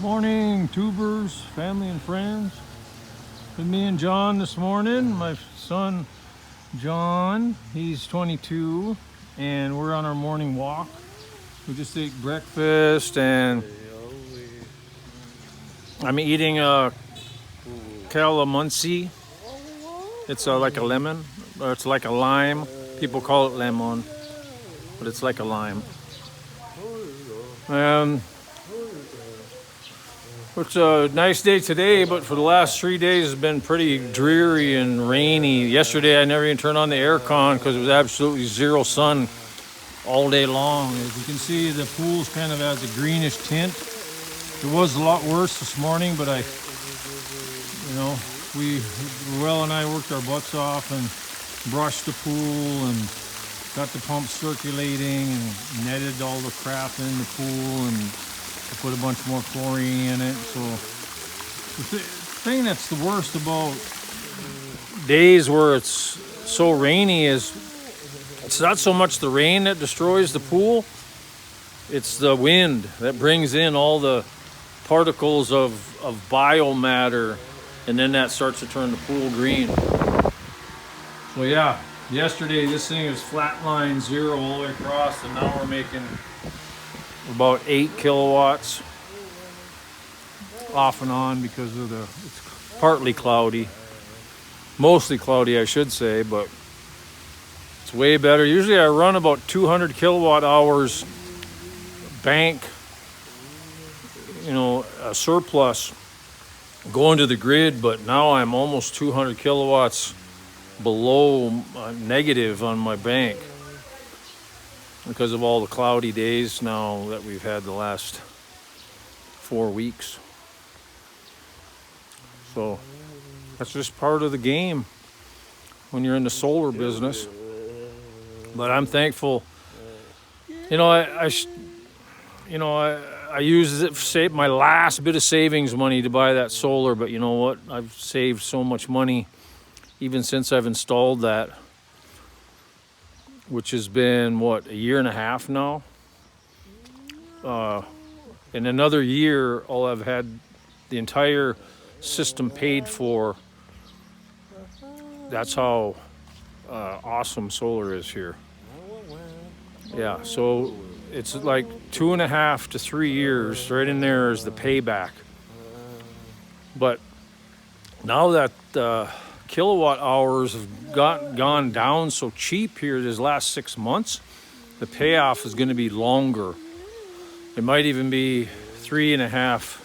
Morning, tubers, family and friends. With me and John this morning. My son, John, he's 22, and we're on our morning walk. We just ate breakfast, and I'm eating a calamansi. It's like a lemon, or it's like a lime. People call it lemon, but it's like a lime. It's a nice day today, but for the last 3 days it's been pretty dreary and rainy. Yesterday I never even turned on the aircon because it was absolutely zero sun all day long. As you can see, the pool's kind of has a greenish tint. It was a lot worse this morning, but Ruel and I worked our butts off and brushed the pool and got the pump circulating and netted all the crap in the pool and put a bunch more chlorine in it. So the thing that's the worst about days where it's so rainy is it's not so much the rain that destroys the pool, it's the wind that brings in all the particles of biomatter, and then that starts to turn the pool green. So yeah, yesterday this thing was flatline zero all the way across, and now we're making about 8 kilowatts off and on because of it's partly cloudy, mostly cloudy I should say, but it's way better. Usually I run about 200 kilowatt hours bank, a surplus going to the grid, but now I'm almost 200 kilowatts below negative on my bank because of all the cloudy days now that we've had the last 4 weeks. So that's just part of the game when you're in the solar business. But I'm thankful. I used it, saved my last bit of savings money to buy that solar, but you know what? I've saved so much money even since I've installed that, which has been, a year and a half now. In another year, I'll have had the entire system paid for. That's how awesome solar is here. Yeah, so it's like 2.5 to 3 years. Right in there is the payback. But now that kilowatt hours have gone down so cheap here this last 6 months, the payoff is going to be longer. It might even be 3.5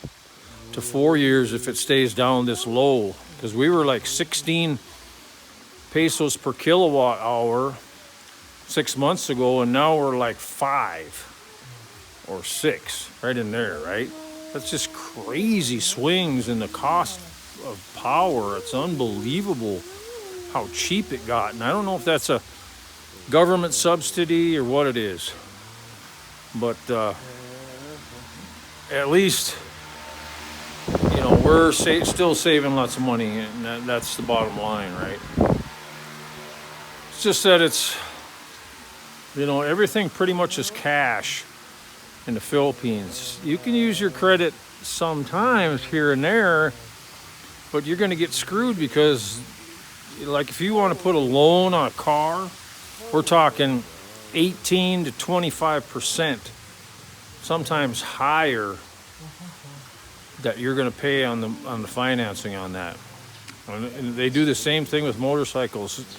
to 4 years if it stays down this low, because we were like 16 pesos per kilowatt hour 6 months ago, and now we're like 5 or 6, right in there, right? That's just crazy swings in the cost of power. It's unbelievable how cheap it got, and I don't know if that's a government subsidy or what it is, but at least we're still saving lots of money, and that's the bottom line, right? It's just that it's everything pretty much is cash in the Philippines. You can use your credit sometimes here and there, but you're going to get screwed because, like, if you want to put a loan on a car, we're talking 18 to 25%, sometimes higher, that you're going to pay on the financing on that. And they do the same thing with motorcycles. It's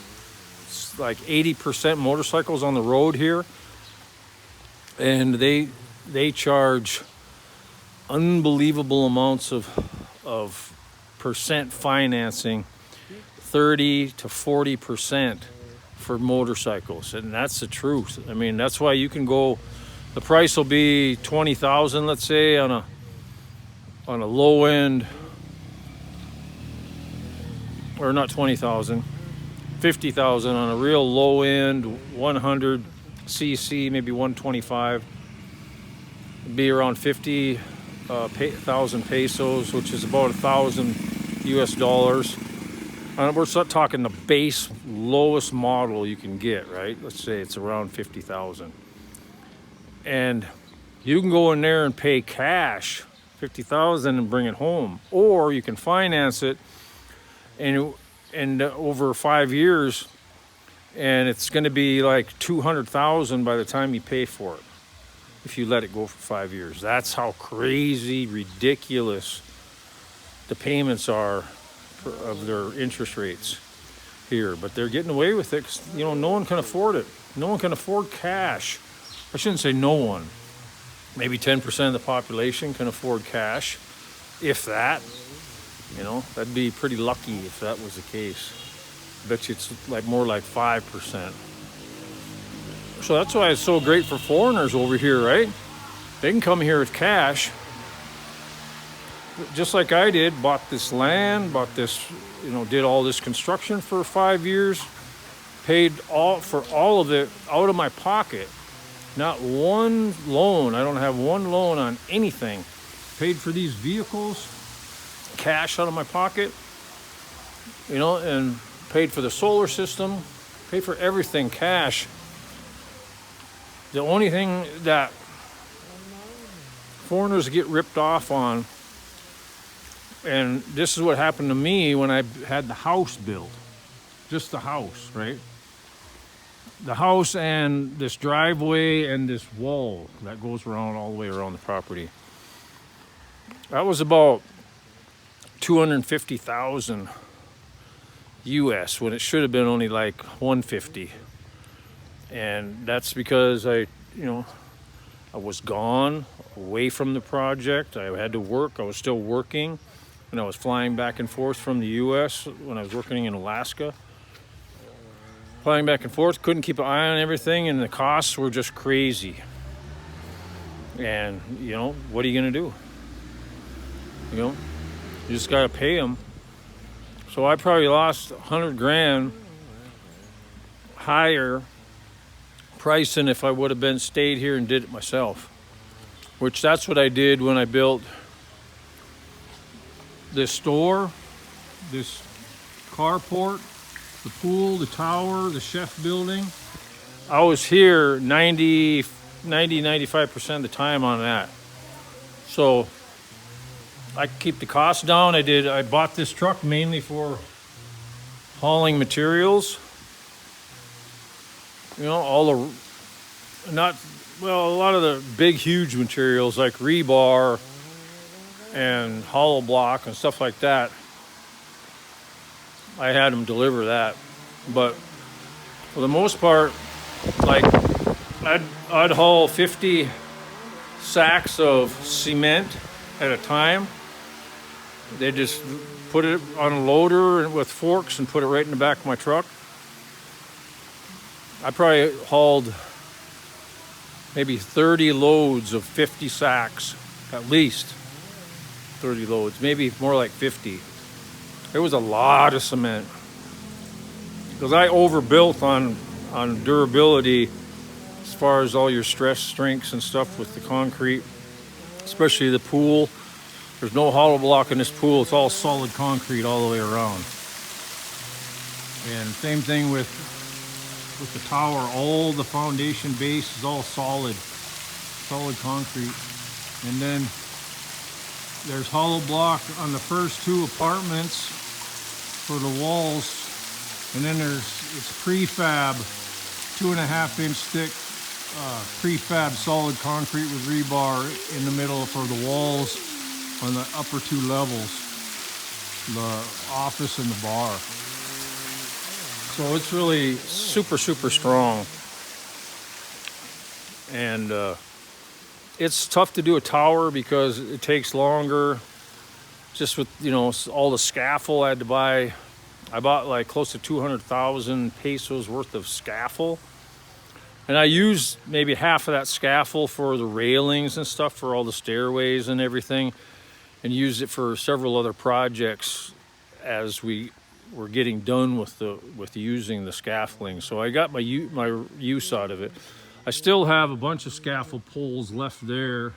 like 80% motorcycles on the road here, and they charge unbelievable amounts of percent financing, 30 to 40% for motorcycles, and that's the truth. I mean, that's why you can go. The price will be 20,000, let's say, on a low end, or not 20,000, 50,000 on a real low end 100 cc, maybe 125. It'd be around 50,000 pesos, which is about $1,000 US. And we're talking the base lowest model you can get, right? Let's say it's around 50,000. And you can go in there and pay cash 50,000 and bring it home, or you can finance it and over 5 years, and it's going to be like 200,000 by the time you pay for it if you let it go for 5 years. That's how crazy ridiculous the payments are of their interest rates here. But they're getting away with it because, no one can afford it. No one can afford cash. I shouldn't say no one. Maybe 10% of the population can afford cash, if that. That'd be pretty lucky if that was the case. I bet you it's more like 5%. So that's why it's so great for foreigners over here, right? They can come here with cash, just like I did. Bought this land, did all this construction for 5 years, paid for all of it out of my pocket. Not one loan. I don't have one loan on anything. Paid for these vehicles, cash out of my pocket, and paid for the solar system, paid for everything cash. The only thing that foreigners get ripped off on, and this is what happened to me when I had the house built, just the house, right? The house and this driveway and this wall that goes around all the way around the property. That was about 250,000 US when it should have been only like 150. And that's because I was gone, away from the project. I had to work. I was still working, and I was flying back and forth from the US when I was working in Alaska. Flying back and forth, couldn't keep an eye on everything, and the costs were just crazy. And, what are you going to do? You just got to pay them. So I probably lost 100 grand higher price than if I would have stayed here and did it myself. Which that's what I did when I built this store, this carport, the pool, the tower, the chef building. I was here 95% of the time on that. So I keep the costs down. I bought this truck mainly for hauling materials. A lot of the big, huge materials like rebar and hollow block and stuff like that. I had them deliver that. But for the most part, I'd haul 50 sacks of cement at a time. They just put it on a loader with forks and put it right in the back of my truck. I probably hauled maybe 30 loads of 50 sacks, at least 30 loads, maybe more like 50. It was a lot of cement because I overbuilt on durability as far as all your stress strengths and stuff with the concrete, especially the pool. There's no hollow block in this pool. It's all solid concrete all the way around. And same thing with the tower. All the foundation base is all solid concrete. And then there's hollow block on the first two apartments for the walls. And then it's prefab, 2.5-inch thick prefab solid concrete with rebar in the middle for the walls on the upper two levels, the office and the bar. So it's really super, super strong. And it's tough to do a tower because it takes longer. Just with, all the scaffold I had to buy. I bought like close to 200,000 pesos worth of scaffold. And I used maybe half of that scaffold for the railings and stuff for all the stairways and everything. And used it for several other projects as we were getting done with using the scaffolding. So I got my use out of it. I still have a bunch of scaffold poles left there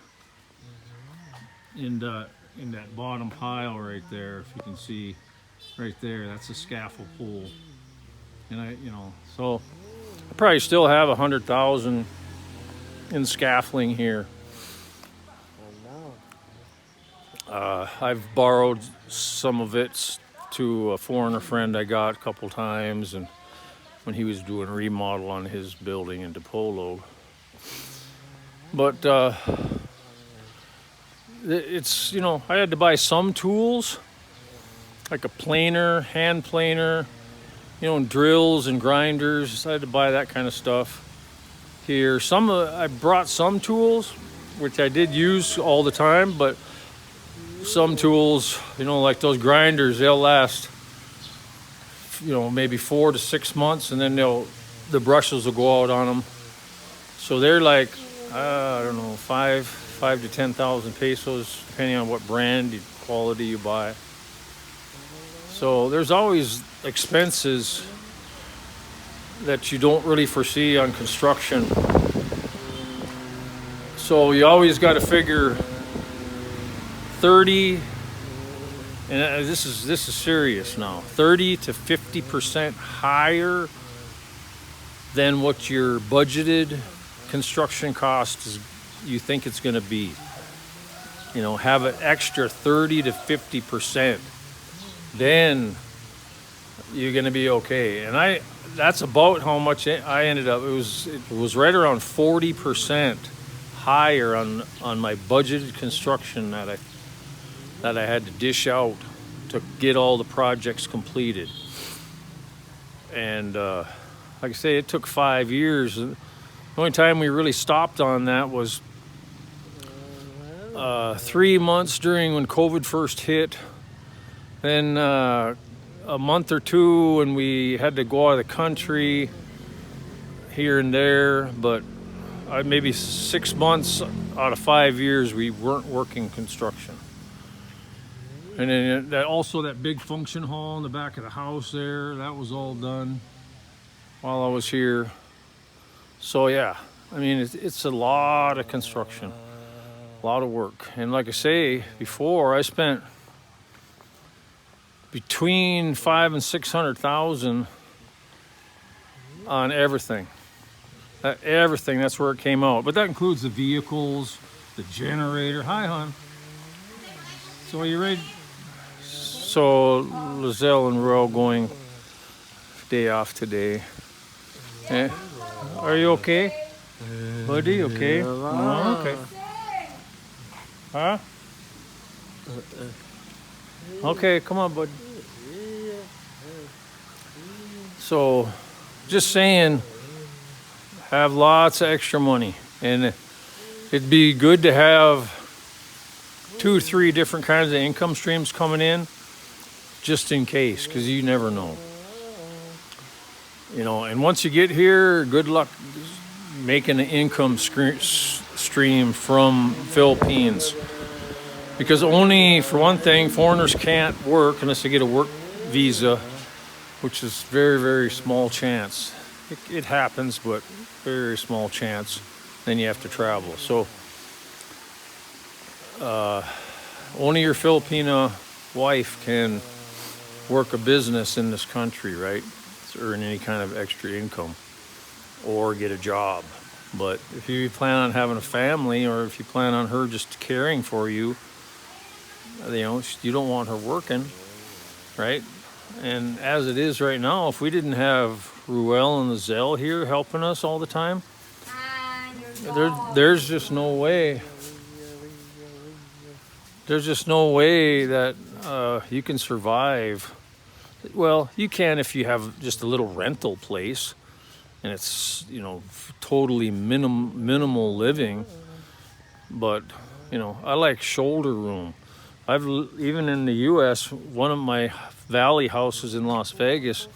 in that bottom pile right there. If you can see right there, that's a scaffold pole. And so I probably still have 100,000 in scaffolding here. I've borrowed some of it to a foreigner friend I got a couple times, and when he was doing a remodel on his building in DePolo. But it's, you know, I had to buy some tools, like a planer, hand planer, you know, and drills and grinders. I had to buy that kind of stuff here. I brought some tools, which I did use all the time, but some tools, you know, like those grinders, they'll last, you know, maybe 4 to 6 months, and then the brushes will go out on them. So they're like, I don't know, 5 to 10,000 pesos, depending on what brand, quality you buy. So there's always expenses that you don't really foresee on construction. So you always got to figure 30, and this is serious now, 30 to 50% higher than what your budgeted construction cost is, you think it's going to be. You know, have an extra 30 to 50%, then you're going to be okay. And that's about how much I ended up. It was right around 40% higher on my budgeted construction that I had to dish out to get all the projects completed. And like I say, it took 5 years. The only time we really stopped on that was 3 months during when COVID first hit. Then a month or two when we had to go out of the country here and there. But maybe 6 months out of 5 years we weren't working construction. And then that big function hall in the back of the house there, that was all done while I was here. So yeah, I mean, it's a lot of construction, a lot of work. And like I say before, I spent between 500,000 and 600,000 on everything. Everything, that's where it came out. But that includes the vehicles, the generator. Hi, hon. So are you ready? So Lizelle and Royal going day off today. Eh? Are you okay? Buddy, okay? Oh, okay. Huh? Okay, come on, bud. So, just saying, have lots of extra money. And it'd be good to have 2 or 3 different kinds of income streams coming in, just in case, because you never know. You know, and once you get here, good luck making an income stream from Philippines. Because only, for one thing, foreigners can't work unless they get a work visa, which is very, very small chance. It happens, but very small chance. Then you have to travel. So only your Filipino wife can work a business in this country, right? To earn any kind of extra income or get a job. But if you plan on having a family, or if you plan on her just caring for you, you know, you don't want her working, right? And as it is right now, if we didn't have Ruel and Lizelle here helping us all the time, there's just no way. There's just no way that you can survive. Well, you can if you have just a little rental place, and it's, you know, totally minimal living. But, you know, I like shoulder room. Even in the U.S., one of my valley houses in Las Vegas,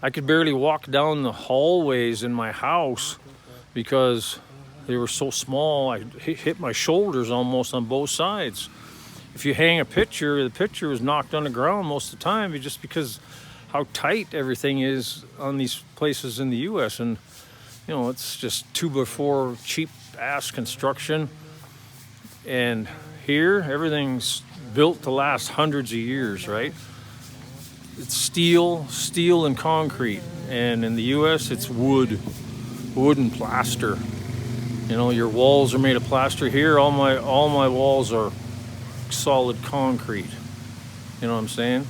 I could barely walk down the hallways in my house because they were so small. I hit my shoulders almost on both sides. If you hang a picture, the picture was knocked on the ground most of the time, just because how tight everything is on these places in the U.S. And, you know, it's just 2x4 cheap ass construction. And here, everything's built to last hundreds of years, right? It's steel and concrete. And in the U.S., it's wood and plaster. You know, your walls are made of plaster. Here, all my walls are solid concrete. You know what I'm saying?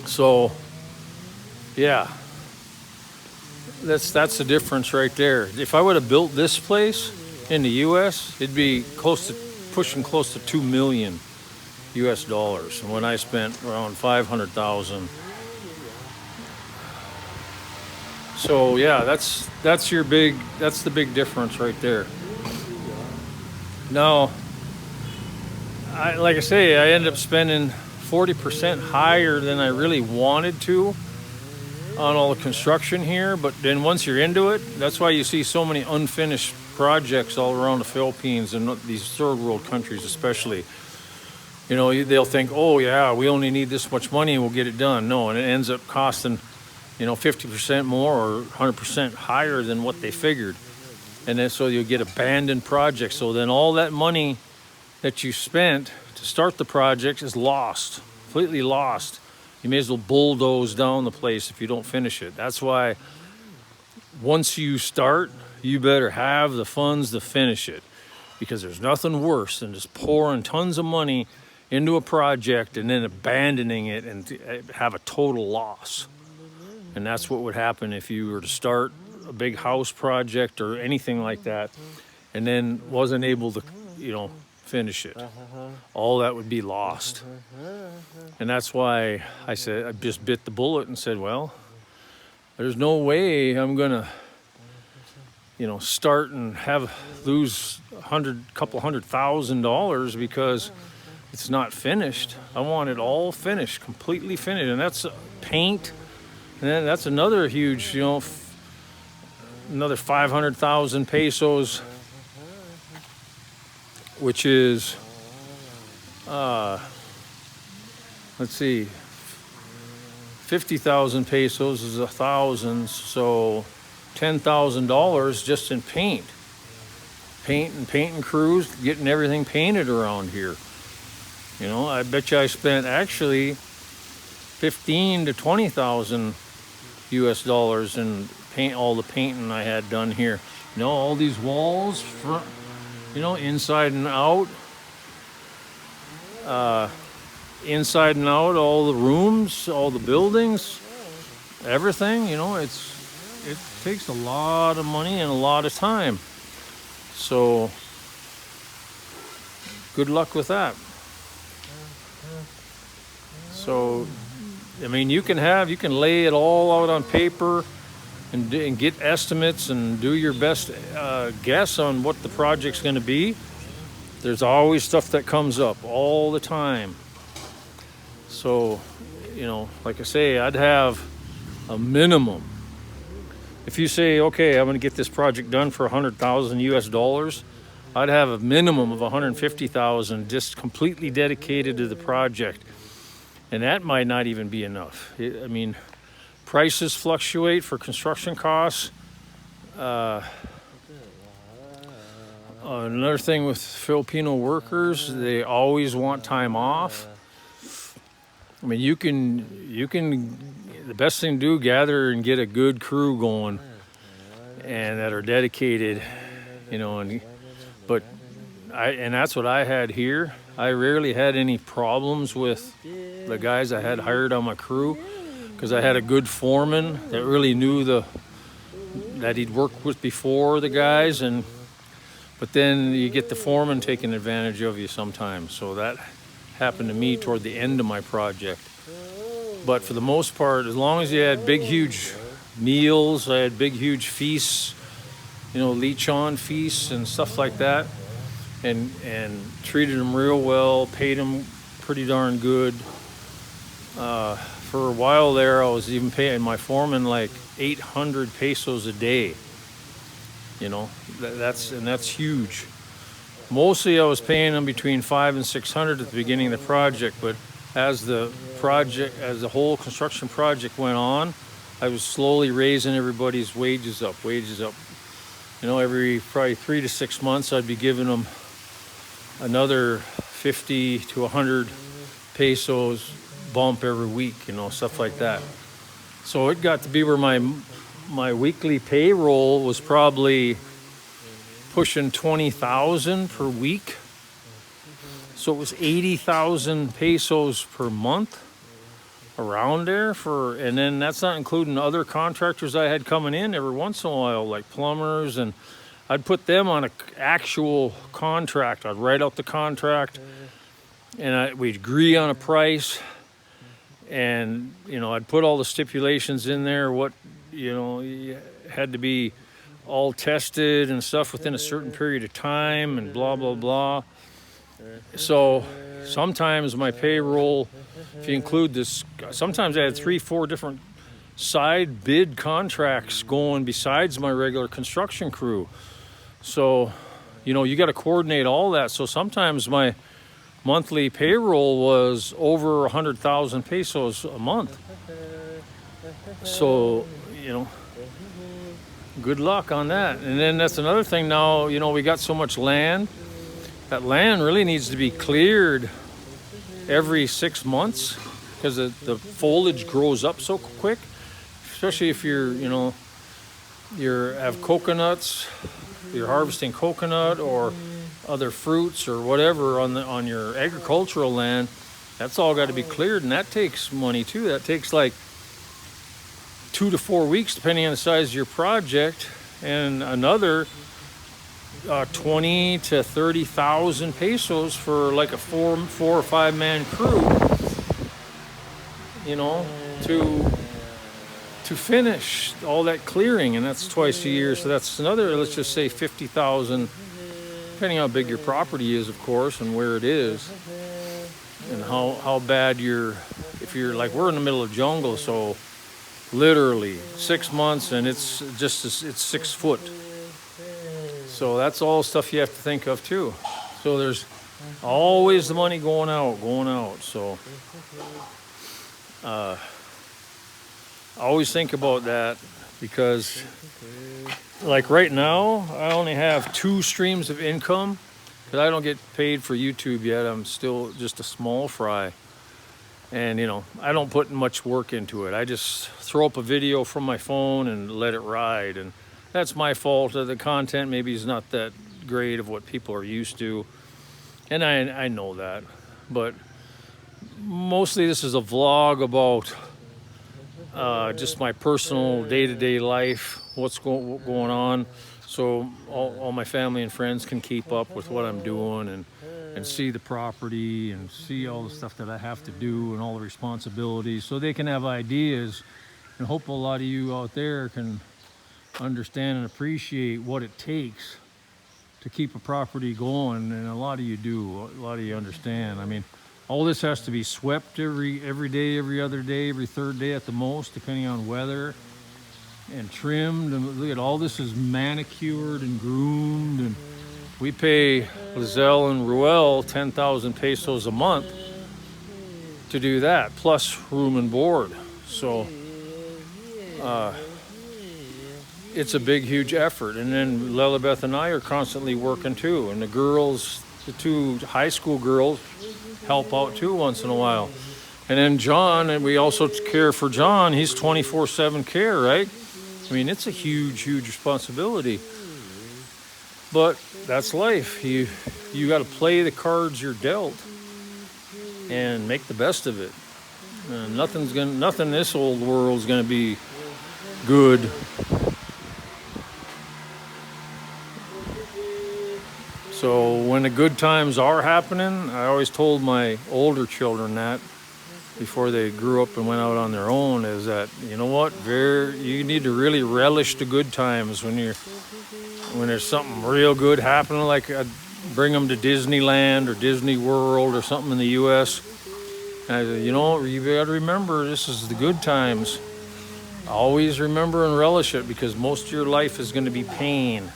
So, yeah, that's the difference right there. If I would have built this place in the U.S., it'd be pushing close to $2 million US dollars. And when I spent around 500,000. So yeah, that's the big difference right there. Now, like I say, I ended up spending 40% higher than I really wanted to on all the construction here. But then once you're into it, that's why you see so many unfinished projects all around the Philippines and these third world countries especially. You know, they'll think, oh yeah, we only need this much money and we'll get it done. No, and it ends up costing, 50% more or 100% higher than what they figured. And then so you get abandoned projects. So then all that money that you spent to start the project is lost, completely lost. You may as well bulldoze down the place if you don't finish it. That's why once you start, you better have the funds to finish it, because there's nothing worse than just pouring tons of money into a project and then abandoning it and have a total loss. And that's what would happen if you were to start a big house project or anything like that and then wasn't able to, finish it. All that would be lost. And that's why I said, I just bit the bullet and said, well, there's no way I'm gonna, start and lose couple $100,000 because it's not finished. I want it all finished, completely finished. And that's paint. And then that's another huge, another 500,000 pesos, which is, let's see, 50,000 pesos is 1,000, so $10,000 just in paint. Paint and crews, getting everything painted around here. I bet you I spent actually 15 to 20,000 US dollars in paint, all the painting I had done here. All these walls, front, inside and out. Inside and out, all the rooms, all the buildings, everything, it takes a lot of money and a lot of time. So, good luck with that. So, you can lay it all out on paper and get estimates and do your best guess on what the project's going to be. There's always stuff that comes up all the time. So, like I say, I'd have a minimum. If you say, okay, I'm going to get this project done for 100,000 US dollars, I'd have a minimum of 150,000 just completely dedicated to the project. And that might not even be enough. Prices fluctuate for construction costs. Another thing with Filipino workers, they always want time off. You can, the best thing to do, gather and get a good crew going and that are dedicated, and that's what I had here. I rarely had any problems with the guys I had hired on my crew because I had a good foreman that really knew that he'd worked with before the guys, but then you get the foreman taking advantage of you sometimes. So that happened to me toward the end of my project. But for the most part, as long as you had big, huge meals, I had big, huge feasts, lechon feasts and stuff like that, and treated them real well, paid them pretty darn good. For a while there, I was even paying my foreman like 800 pesos a day. That's huge. Mostly I was paying them between 500 and 600 at the beginning of the project, but as the whole construction project went on, I was slowly raising everybody's wages up. Every probably 3 to 6 months, I'd be giving them another 50 to 100 pesos bump every week, stuff like that. So it got to be where my weekly payroll was probably pushing 20,000 per week. So it was 80,000 pesos per month, around there for, and then that's not including other contractors I had coming in every once in a while, like plumbers, and I'd put them on an actual contract. I'd write out the contract, and we'd agree on a price, and you know, I'd put all the stipulations in there, what, you know, you had to be all tested and stuff within a certain period of time, and blah blah blah. So sometimes my payroll, if you include this, sometimes I had 3-4 different side bid contracts going besides my regular construction crew. So, you know, you got to coordinate all that. So sometimes my monthly payroll was over 100,000 pesos a month. So, you know, good luck on that. And then that's another thing now, you know, we got so much land. That land really needs to be cleared every 6 months because the foliage grows up so quick, especially if you're, you know, have coconuts, you're harvesting coconut or other fruits or whatever on your agricultural land. That's all got to be cleared, and that takes money too. That takes like 2 to 4 weeks depending on the size of your project, and another 20 to 30,000 pesos for like a 4 or 5 man crew, you know, to finish all that clearing, and that's twice a year. So that's another, let's just say 50,000, depending how big your property is, of course, and where it is, and how bad if you're like, we're in the middle of jungle, so literally 6 months, and it's 6 foot. So that's all stuff you have to think of too. So there's always the money going out. So I always think about that, because like right now, I only have 2 streams of income because I don't get paid for YouTube yet. I'm still just a small fry. And, you know, I don't put much work into it. I just throw up a video from my phone and let it ride. And that's my fault. The content maybe is not that great of what people are used to. And I know that. But mostly this is a vlog about just my personal day-to-day life, what's going on. So all my family and friends can keep up with what I'm doing and see the property and see all the stuff that I have to do and all the responsibilities, so they can have ideas, and hope a lot of you out there can understand and appreciate what it takes to keep a property going. And a lot of you do, a lot of you understand. I mean, all this has to be swept every day, every other day, every third day at the most, depending on weather, and trimmed. And look at all this is manicured and groomed, and we pay Lizelle and Ruel 10,000 pesos a month to do that, plus room and board. So it's a big, huge effort. And then Lelibeth and I are constantly working too. And the girls, the 2 high school girls, help out too once in a while. And then John, and we also care for John. He's 24/7 care, right? I mean, it's a huge, huge responsibility. But that's life. You got to play the cards you're dealt and make the best of it. And nothing in this old world's gonna be good. So when the good times are happening, I always told my older children that before they grew up and went out on their own, is that, you know what, you need to really relish the good times when there's something real good happening. Like I'd bring them to Disneyland or Disney World or something in the U.S. And I said, you know, you got to remember, this is the good times. Always remember and relish it, because most of your life is going to be pain.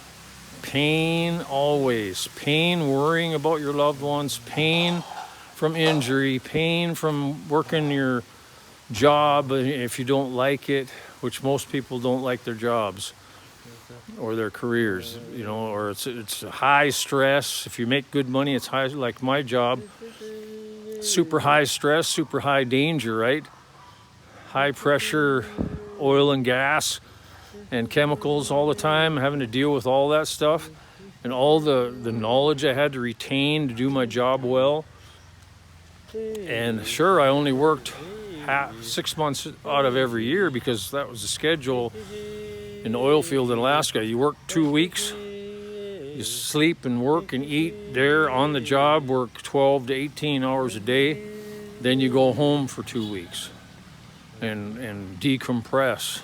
Pain always. Pain worrying about your loved ones. Pain from injury. Pain from working your job if you don't like it, which most people don't like their jobs or their careers, you know, or it's high stress. If you make good money, it's high, like my job. Super high stress, super high danger, right? High pressure oil and gas and chemicals all the time, having to deal with all that stuff and all the knowledge I had to retain to do my job well. And sure, I only worked 6 months out of every year because that was the schedule in the oil field in Alaska. You work 2 weeks, you sleep and work and eat there on the job, work 12 to 18 hours a day, then you go home for 2 weeks and decompress.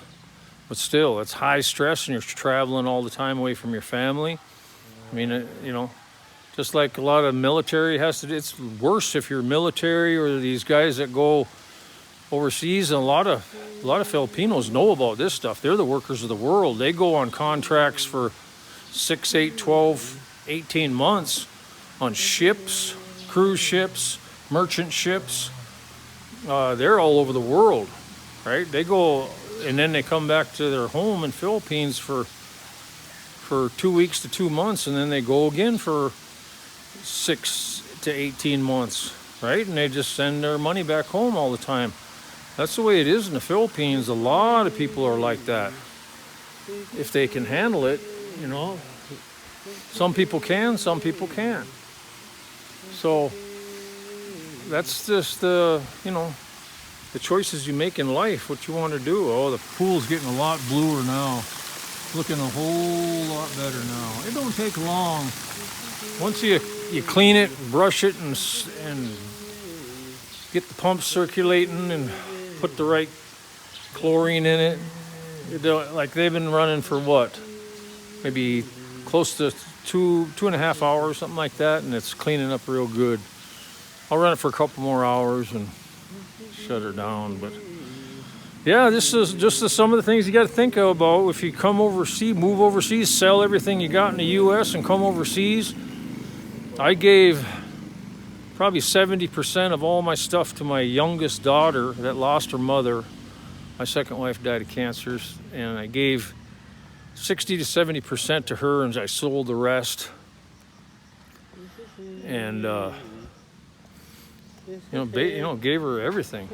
But still, it's high stress and you're traveling all the time away from your family. I mean, just like a lot of military has to do, it's worse if you're military or these guys that go overseas. And a lot of Filipinos know about this stuff. They're the workers of the world. They go on contracts for 6, 8, 12, 18 months on ships, cruise ships, merchant ships. They're all over the world, right? They go and then they come back to their home in Philippines for 2 weeks to 2 months, and then they go again for 6 to 18 months, right? And they just send their money back home all the time. That's the way it is in the Philippines. A lot of people are like that. If they can handle it, Some people can, some people can't. So that's just the choices you make in life, what you want to do. Oh, the pool's getting a lot bluer now. Looking a whole lot better now. It don't take long. Once you clean it, brush it, and get the pump circulating and put the right chlorine in it. Like they've been running for what? Maybe close to 2.5 hours, something like that, and it's cleaning up real good. I'll run it for a couple more hours and shut her down. But yeah, this is just some of the things you got to think about if you come overseas, move overseas, sell everything you got in the U.S. and come overseas. I gave probably 70% of all my stuff to my youngest daughter that lost her mother. My second wife died of cancer, and I gave 60 to 70% to her, and I sold the rest. And gave her everything.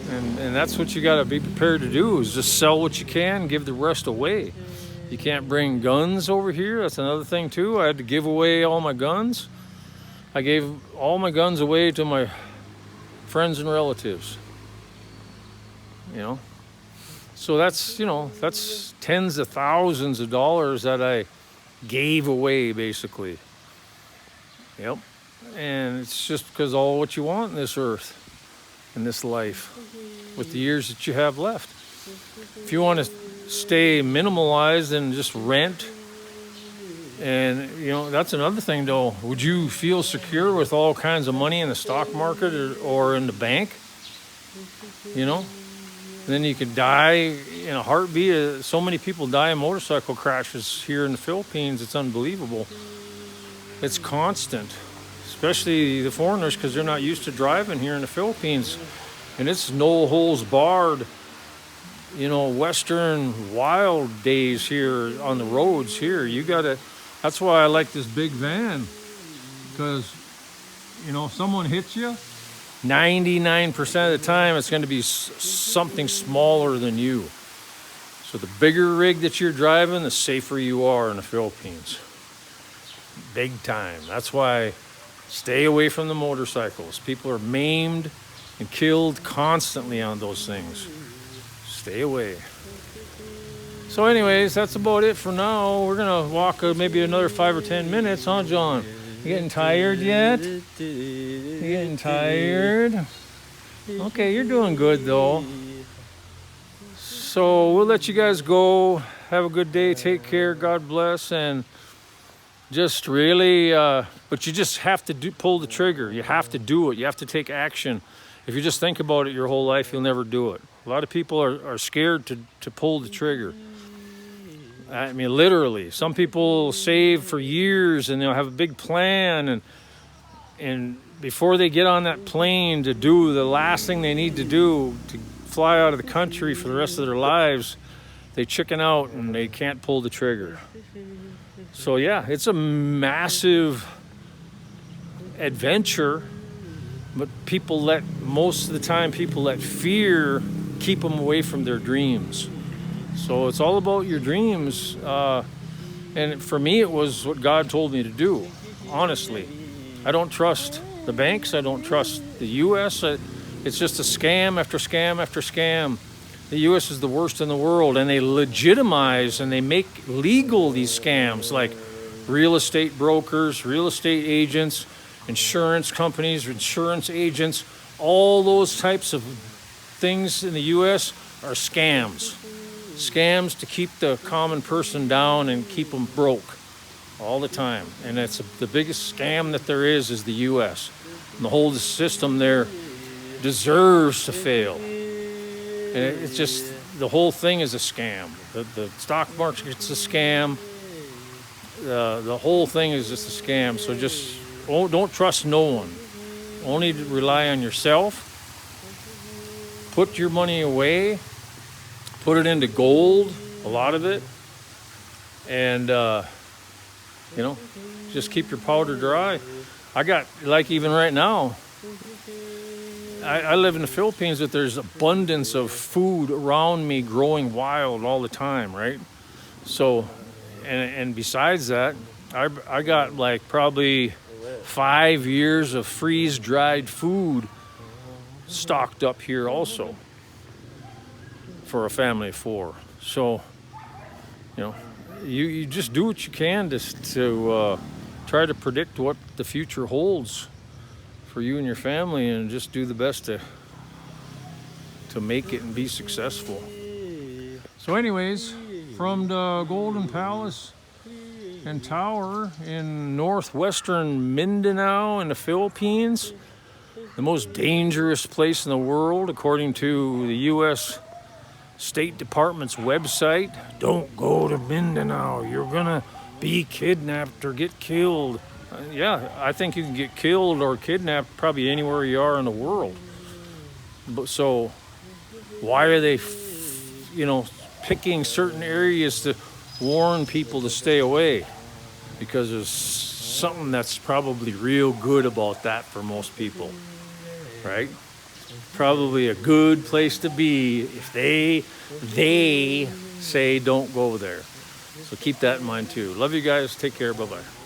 And that's what you got to be prepared to do, is just sell what you can, give the rest away. You can't bring guns over here. That's another thing too. I had to give away all my guns. I gave all my guns away to my friends and relatives. So that's tens of thousands of dollars that I gave away, basically. Yep. And it's just because all what you want in this earth, in this life, with the years that you have left. If you want to stay minimalized and just rent, and that's another thing though. Would you feel secure with all kinds of money in the stock market or in the bank? Then you could die in a heartbeat. So many people die in motorcycle crashes here in the Philippines. It's unbelievable. It's constant, especially the foreigners, because they're not used to driving here in the Philippines. And it's no holes barred, Western wild days here on the roads here. That's why I like this big van, because, if someone hits you, 99% of the time it's going to be something smaller than you. So the bigger rig that you're driving, the safer you are in the Philippines. Big time. That's why stay away from the motorcycles. People are maimed and killed constantly on those things. Stay away. So anyways, that's about it for now. We're going to walk maybe another 5 or 10 minutes, huh, John? You getting tired yet? You getting tired? Okay, you're doing good though. So we'll let you guys go. Have a good day. Take care. God bless. And just really, but you just have to pull the trigger. You have to do it. You have to take action. If you just think about it your whole life, you'll never do it. A lot of people are scared to pull the trigger. I mean, literally. Some people save for years and they'll have a big plan, and before they get on that plane to do the last thing they need to do to fly out of the country for the rest of their lives, they chicken out and they can't pull the trigger. So yeah, it's a massive adventure, but most of the time people let fear keep them away from their dreams. So it's all about your dreams. And for me, it was what God told me to do, honestly. I don't trust The banks, I don't trust. The U.S., it's just a scam after scam after scam. The U.S. is the worst in the world, and they legitimize and they make legal these scams like real estate brokers, real estate agents, insurance companies, insurance agents. All those types of things in the U.S. are scams. Scams to keep the common person down and keep them broke all the time. And that's the biggest scam that there is the U.S. And the whole system there deserves to fail. And it's just, the whole thing is a scam. The stock market's a scam. The whole thing is just a scam. So just don't trust no one. Only rely on yourself. Put your money away. Put it into gold, a lot of it. And, just keep your powder dry. I got, like even right now, I live in the Philippines, but there's abundance of food around me growing wild all the time, right? So, and besides that, I got like probably 5 years of freeze-dried food stocked up here also for a family of 4. So, you just do what you can to try to predict what the future holds for you and your family, and just do the best to make it and be successful. So anyways, from the Golden Palace and Tower in northwestern Mindanao in the Philippines, the most dangerous place in the world according to the U.S. State Department's website. Don't go to Mindanao. You're gonna be kidnapped or get killed. Yeah, I think you can get killed or kidnapped probably anywhere you are in the world. But so why are they, picking certain areas to warn people to stay away? Because there's something that's probably real good about that for most people, right? Probably a good place to be if they say don't go there. So keep that in mind too. Love you guys. Take care. Bye-bye.